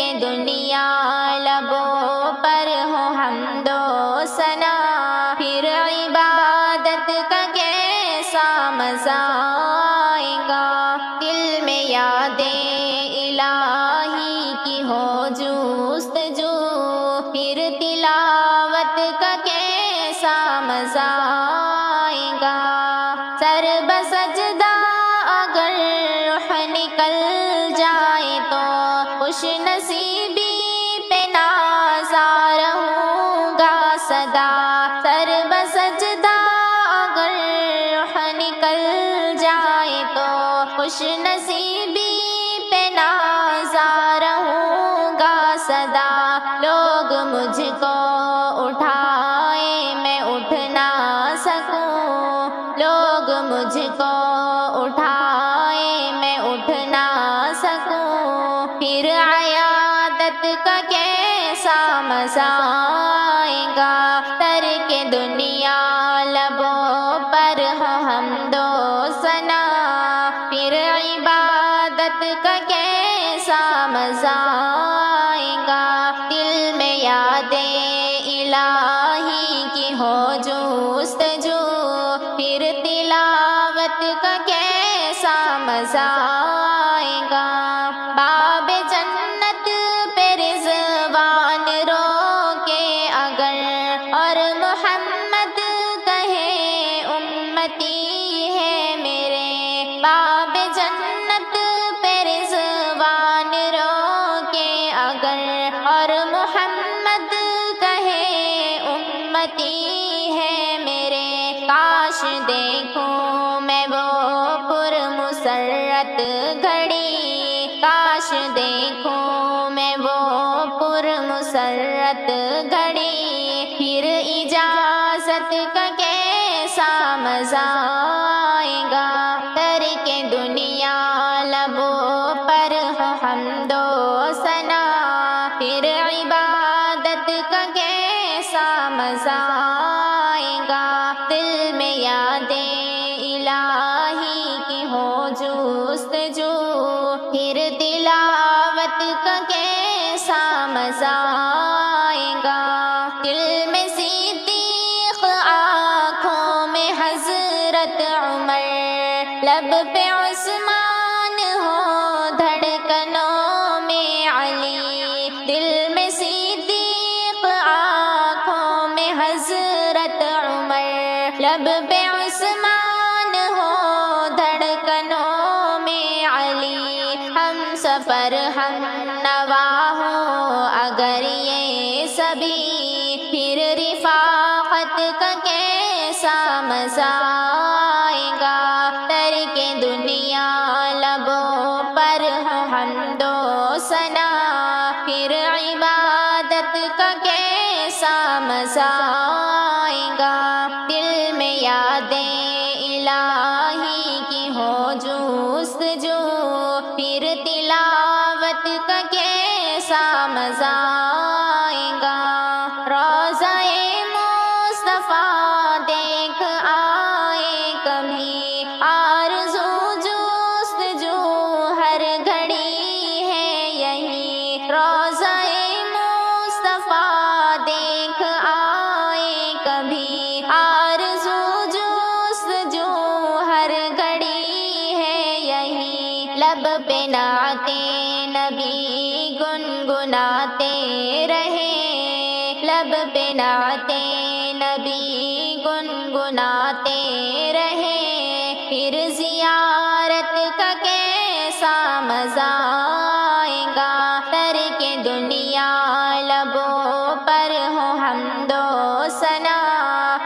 کے دنیا لبوں پر ہو حمد و ثنا، پھر عبادت کا کیسا مزہ آئے گا۔ دل میں یاد الہی کی ہو جستجو، پھر تلاوت کا کیسا مزہ آئے گا۔ سر بسجدہ اگر روح نکل جائے تو خوش نصیبی پہ نازا رہوں گا سدا۔ سر بسجدہ اگر روح نکل جائے تو خوش نصیبی پہ نازا رہوں گا سدا۔ لوگ مجھ کو اٹھائے میں اٹھ نہ سکوں، لوگ مجھ کو اٹھائے میں اٹھ نہ سکوں، پھر عیادت کا کیسا مزہ آئے گا۔ ترک دنیا لبوں پر ہو حمد و ثنا، پھر عبادت کا کیسا مزہ آئے گا۔ دل میں یاد الہی کی ہو جستجو، پھر تلاوت کا کیسا مزہ آئے گا۔ باب جنت پہ رضوان روکے اگر، اور محمد کہے امتی ہے میرے، باب جنت پہ رضوان روکے اگر، اور محمد کہے امتی ہے میرے، کاش دیکھوں میں وہ پر مسرت گھڑی، کاش دیکھوں میں وہ پر مسرت گھڑی، پھر اجازت کا کیسا مزہ آئے گا۔ ترک دنیا لبوں پر ہو حمد و ثنا، پھر عبادت کا کیسا مزہ آئے گا۔ دل میں یاد الہی کی ہو جستجو، پھر تلاوت کا کیسا مزہ آئے گا۔ دل میں صدیق، آنکھوں میں حضرت عمر، لب پہ عثمان ہو دھڑکنوں میں علی، دل میں صدیق، آنکھوں میں حضرت عمر، لب پہ عثمان ہو دھڑکنوں میں علی، ہم سفر ہم نوا ہوں اگر یہ سبھی، پھر رفاقت کا کیسا مزہ آئے گا۔ ترک دنیا لبوں پر ہو حمد و ثنا، پھر عبادت کا کیسا مزہ آئے گا۔ دل میں یاد الہی کی ہو جستجو، پھر تلاوت کا کیسا مزہ آئے گا۔ روضہ مصطفیٰ دیکھ آئے کبھی، آرزو جستجو ہر گھڑی ہے یہی، روضہ مصطفیٰ دیکھ آئے کبھی، آرزو جستجو ہر گھڑی ہے یہی، لب پہ نعت نبی گنگناتے رہے، لب پہ نعت نبی گنگناتے رہے، پھر زیارت کا کیسا مزہ آئے گا۔ ترک دنیا لبوں پر ہو حمد و ثنا،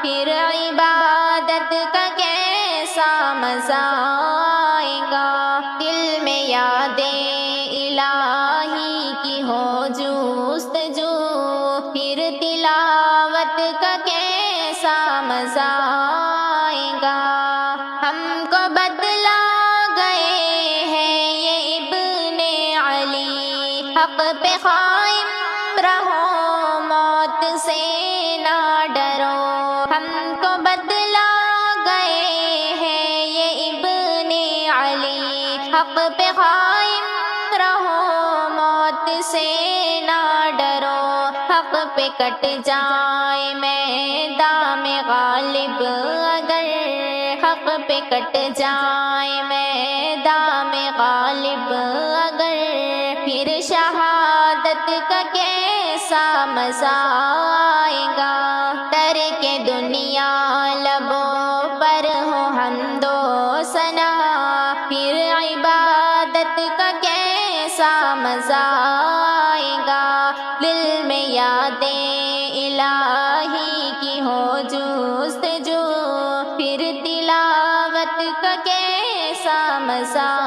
پھر عبادت کا کیسا مزہ آئے گا۔ دل میں یاد الہی کی ہو جستجو، پھر تلاوت کا کیسا مزہ آئے گا۔ ہم کو بدلا گئے ہیں یہ ابن علی، حق پہ قائم رہو موت سے نہ ڈرو، ہم کو بدلا گئے ہیں یہ ابن علی، حق پہ قائم رہو موت سے نہ ڈرو، حق پہ کٹ جائے میدان میں غالب اگر، حق پہ کٹ جائے میدان میں غالب اگر، پھر شہادت کا کیسا مزہ آئے گا۔ ترک دنیا لبوں پر ہو حمد و ثنا، پھر عبادت کا کیسا مزہ آئے گا۔ دل میں یاد الہی کی ہو جستجو، پھر تلاوت کا کیسا مزہ